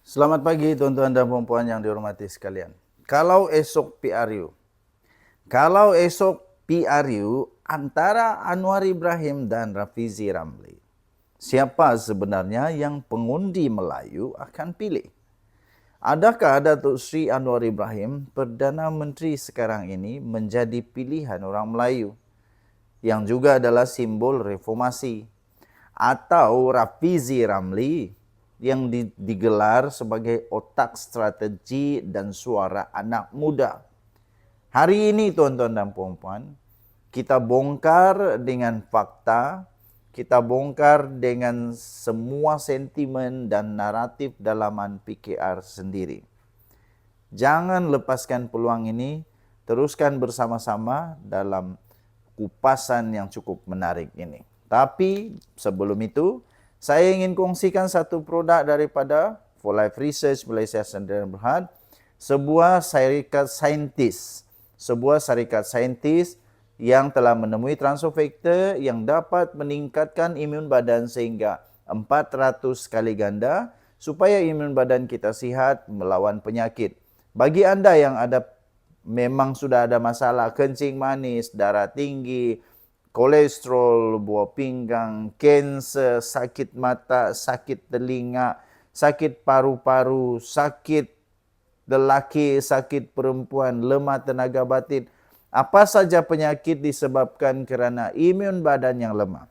Selamat pagi tuan-tuan dan puan-puan yang dihormati sekalian. Kalau esok PRU antara Anwar Ibrahim dan Rafizi Ramli, siapa sebenarnya yang pengundi Melayu akan pilih? Adakah Datuk Seri Anwar Ibrahim, Perdana Menteri sekarang ini, menjadi pilihan orang Melayu yang juga adalah simbol reformasi? Atau Rafizi Ramli yang digelar sebagai otak strategi dan suara anak muda? Hari ini tuan-tuan dan puan-puan, kita bongkar dengan fakta, kita bongkar dengan semua sentimen dan naratif dalaman PKR sendiri. Jangan lepaskan peluang ini, teruskan bersama-sama dalam kupasan yang cukup menarik ini. Tapi sebelum itu, saya ingin kongsikan satu produk daripada For Life Research Malaysia Sdn Bhd, sebuah syarikat saintis yang telah menemui transofaktor yang dapat meningkatkan imun badan sehingga 400 kali ganda supaya imun badan kita sihat melawan penyakit. Bagi anda yang memang sudah ada masalah kencing manis, darah tinggi, kolesterol, buah pinggang, kanser, sakit mata, sakit telinga, sakit paru-paru, sakit lelaki, sakit perempuan, lemah tenaga batin, apa saja penyakit disebabkan kerana imun badan yang lemah.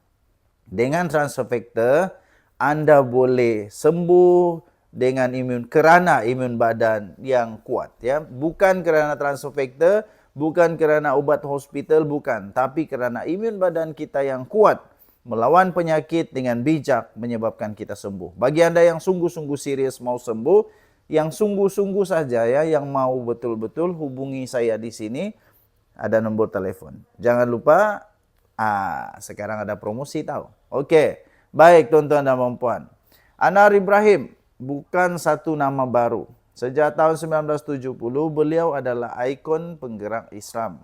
Dengan transofaktor, anda boleh sembuh dengan kerana imun badan yang kuat, ya. Bukan kerana transofaktor, bukan kerana ubat hospital, bukan, tapi kerana imun badan kita yang kuat melawan penyakit dengan bijak menyebabkan kita sembuh. Bagi anda yang sungguh-sungguh serius mau sembuh, yang sungguh-sungguh saja, ya, yang mau betul-betul, hubungi saya di sini, ada nombor telefon. Jangan lupa, sekarang ada promosi tahu. Okey, baik tuan-tuan dan puan-puan. Anwar Ibrahim bukan satu nama baru. Sejak tahun 1970, beliau adalah ikon penggerak Islam.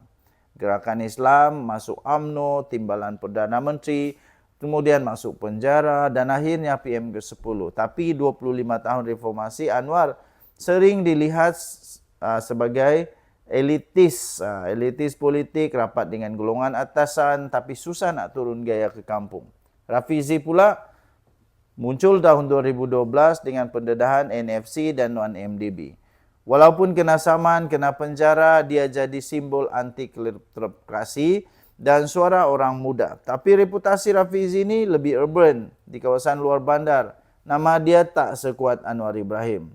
Gerakan Islam masuk UMNO, timbalan Perdana Menteri, kemudian masuk penjara dan akhirnya PM ke-10. Tapi 25 tahun reformasi, Anwar sering dilihat sebagai elitis politik, rapat dengan golongan atasan tapi susah nak turun gaya ke kampung. Rafizi pula muncul tahun 2012 dengan pendedahan NFC dan non-MDB. Walaupun kena saman, kena penjara, dia jadi simbol anti kleptokrasi dan suara orang muda. Tapi reputasi Rafizi ini lebih urban di kawasan luar bandar. Nama dia tak sekuat Anwar Ibrahim.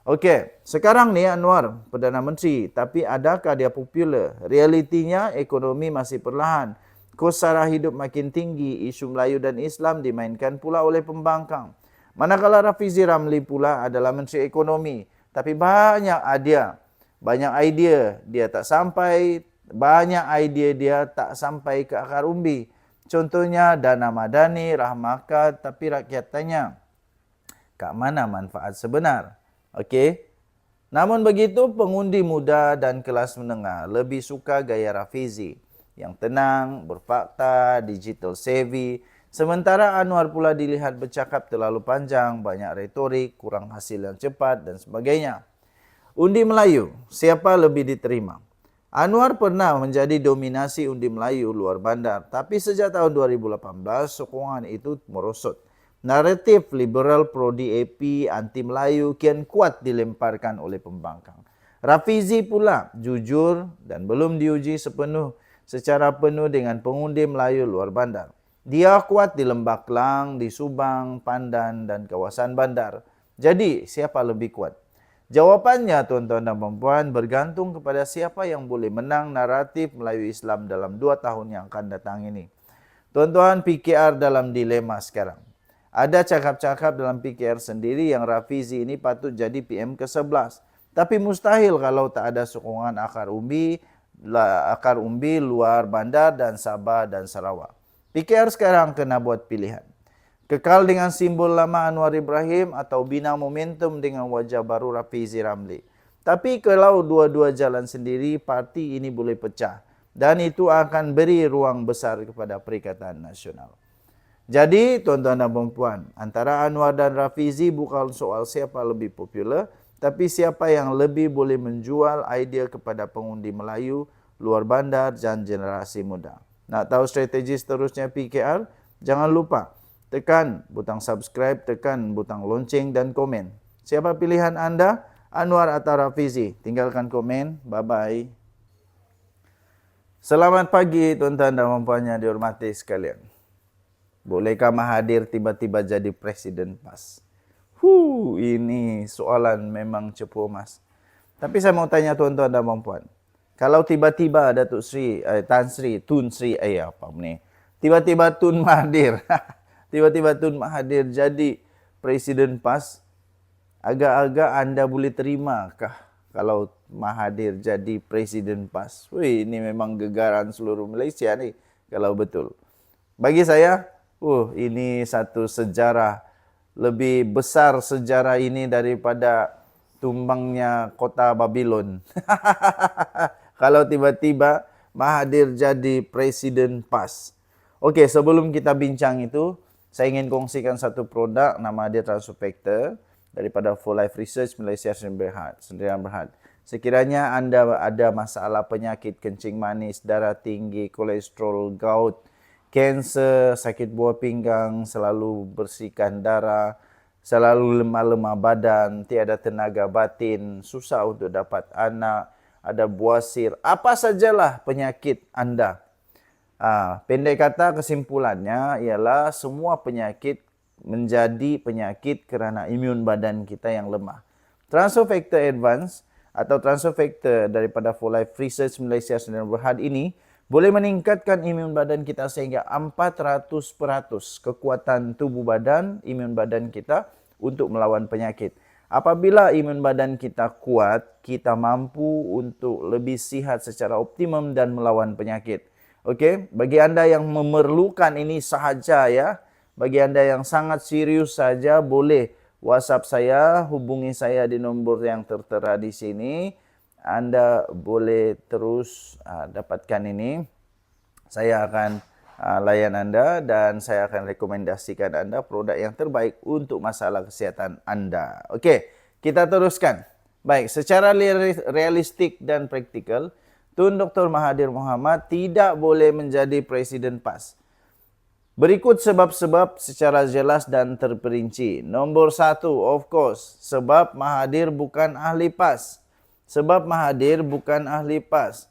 Okey, sekarang ni Anwar Perdana Menteri, tapi adakah dia popular? Realitinya ekonomi masih perlahan. Kos sara hidup makin tinggi, isu Melayu dan Islam dimainkan pula oleh pembangkang. Manakala Rafizi Ramli pula adalah Menteri Ekonomi, tapi banyak idea dia tak sampai, banyak idea dia tak sampai ke akar umbi. Contohnya dana madani, rahmakat, tapi rakyat tanya, kat mana manfaat sebenar? Okey. Namun begitu, pengundi muda dan kelas menengah lebih suka gaya Rafizi yang tenang, berfakta, digital savvy. Sementara Anwar pula dilihat bercakap terlalu panjang, banyak retorik, kurang hasil yang cepat dan sebagainya. Undi Melayu, siapa lebih diterima? Anwar pernah menjadi dominasi undi Melayu luar bandar, tapi sejak tahun 2018 sokongan itu merosot. Naratif liberal pro-DAP, anti-Melayu kian kuat dilemparkan oleh pembangkang. Rafizi pula jujur dan belum diuji secara penuh dengan pengundi Melayu luar bandar. Dia kuat di Lembah Kelang, di Subang, Pandan dan kawasan bandar. Jadi, siapa lebih kuat? Jawapannya tuan-tuan dan puan-puan bergantung kepada siapa yang boleh menang naratif Melayu Islam dalam 2 tahun yang akan datang ini. Tuan-tuan, PKR dalam dilema sekarang. Ada cakap-cakap dalam PKR sendiri yang Rafizi ini patut jadi PM ke-11. Tapi mustahil kalau tak ada sokongan akar umbi luar bandar dan Sabah dan Sarawak. PKR sekarang kena buat pilihan. Kekal dengan simbol lama Anwar Ibrahim atau bina momentum dengan wajah baru Rafizi Ramli. Tapi kalau dua-dua jalan sendiri, parti ini boleh pecah. Dan itu akan beri ruang besar kepada Perikatan Nasional. Jadi tuan-tuan dan puan-puan, antara Anwar dan Rafizi bukan soal siapa lebih popular, tapi siapa yang lebih boleh menjual idea kepada pengundi Melayu, luar bandar dan generasi muda. Nak tahu strategi seterusnya PKR? Jangan lupa tekan butang subscribe, tekan butang lonceng dan komen. Siapa pilihan anda? Anwar atau Rafizi? Tinggalkan komen. Bye-bye. Selamat pagi tuan-tuan dan puan-puan yang dihormati sekalian. Bolehkah Mahathir tiba-tiba jadi presiden PAS? Ini soalan memang cepu mas. Tapi saya mau tanya tuan-tuan dan puan-puan. Kalau tiba-tiba ada Tan Sri, Tun Sri, apa ni? Tiba-tiba Tun Mahathir. Tiba-tiba Tun Mahathir jadi presiden PAS. Agak-agak anda boleh terimakah kalau Mahathir jadi presiden PAS? Ini memang gegaran seluruh Malaysia nih kalau betul. Bagi saya, ini satu sejarah, lebih besar sejarah ini daripada tumbangnya kota Babylon. Kalau tiba-tiba Mahathir jadi presiden PAS. Okey, sebelum kita bincang itu, saya ingin kongsikan satu produk nama dia Transfer Factor daripada Full Life Research Malaysia Sdn Bhd. Sekiranya anda ada masalah penyakit kencing manis, darah tinggi, kolesterol, gout, kanser, sakit buah pinggang, selalu bersihkan darah, selalu lemah-lemah badan, tiada tenaga batin, susah untuk dapat anak, ada buasir, apa sajalah penyakit anda. Pendek kata kesimpulannya ialah semua penyakit menjadi penyakit kerana imun badan kita yang lemah. Transfer Factor Advance atau Transfer Factor daripada Full Life Research Malaysia Sdn Bhd ini boleh meningkatkan imun badan kita sehingga 400% kekuatan tubuh badan, imun badan kita untuk melawan penyakit. Apabila imun badan kita kuat, kita mampu untuk lebih sihat secara optimum dan melawan penyakit. Okey, bagi anda yang memerlukan ini sahaja ya, bagi anda yang sangat serius saja boleh WhatsApp saya, hubungi saya di nombor yang tertera di sini. Anda boleh terus dapatkan ini. Saya akan layan anda dan saya akan rekomendasikan anda produk yang terbaik untuk masalah kesihatan anda. Okey, kita teruskan. Baik, secara realistik dan praktikal, Tun Dr. Mahathir Mohamad tidak boleh menjadi presiden PAS. Berikut sebab-sebab secara jelas dan terperinci. Nombor 1, of course, sebab Mahathir bukan ahli PAS. Sebab Mahathir bukan ahli PAS.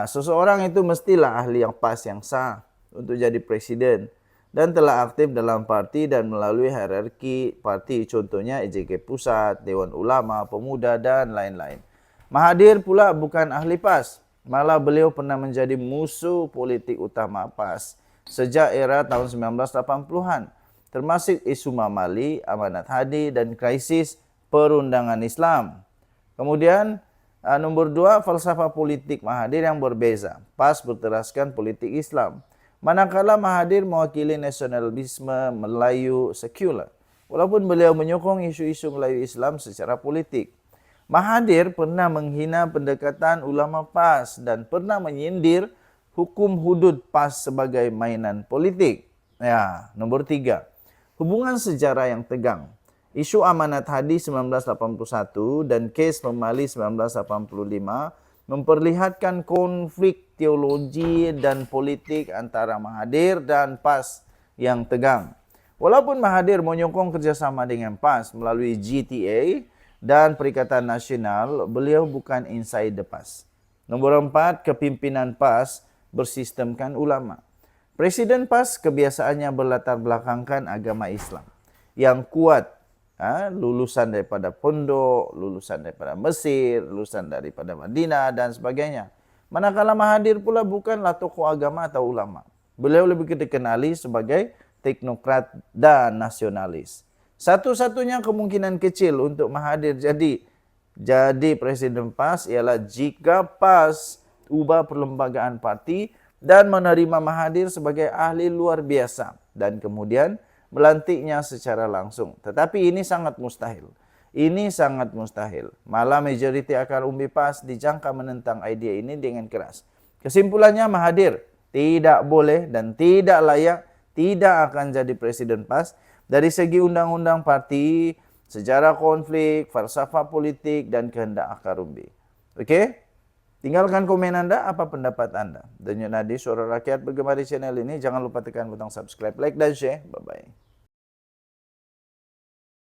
Seseorang itu mestilah ahli yang PAS yang sah untuk jadi presiden dan telah aktif dalam parti dan melalui hierarki parti, contohnya EJK Pusat, Dewan Ulama, Pemuda dan lain-lain. Mahathir pula bukan ahli PAS, malah beliau pernah menjadi musuh politik utama PAS sejak era tahun 1980-an, termasuk isu Mamali, Amanat Hadi dan krisis perundangan Islam. Kemudian nombor 2, falsafah politik Mahathir yang berbeza. PAS berteraskan politik Islam. Manakala Mahathir mewakili nasionalisme Melayu sekular. Walaupun beliau menyokong isu-isu Melayu Islam secara politik. Mahathir pernah menghina pendekatan ulama PAS dan pernah menyindir hukum hudud PAS sebagai mainan politik. Nombor 3, hubungan sejarah yang tegang. Isu Amanat Hadi 1981 dan kes Mamali 1985 memperlihatkan konflik teologi dan politik antara Mahathir dan PAS yang tegang. Walaupun Mahathir menyokong kerjasama dengan PAS melalui GTA dan Perikatan Nasional, beliau bukan insider PAS. Nombor 4, kepimpinan PAS bersistemkan ulama. Presiden PAS kebiasaannya berlatar belakangkan agama Islam yang kuat. Lulusan daripada pondok, lulusan daripada Mesir, lulusan daripada Madinah dan sebagainya. Manakala Mahathir pula bukanlah tokoh agama atau ulama. Beliau lebih dikenali sebagai teknokrat dan nasionalis. Satu-satunya kemungkinan kecil untuk Mahathir jadi presiden PAS ialah jika PAS ubah perlembagaan parti dan menerima Mahathir sebagai ahli luar biasa dan kemudian melantiknya secara langsung. Tetapi ini sangat mustahil. Ini sangat mustahil. Malah majoriti akar umbi PAS dijangka menentang idea ini dengan keras. Kesimpulannya Mahathir tidak boleh dan tidak layak tidak akan jadi presiden PAS dari segi undang-undang parti, sejarah konflik, falsafah politik, dan kehendak akar umbi. Oke? Tinggalkan komen Anda, apa pendapat Anda. Denyut Nadi Suara Rakyat bergema di channel ini. Jangan lupa tekan butang subscribe, like, dan share. Bye-bye.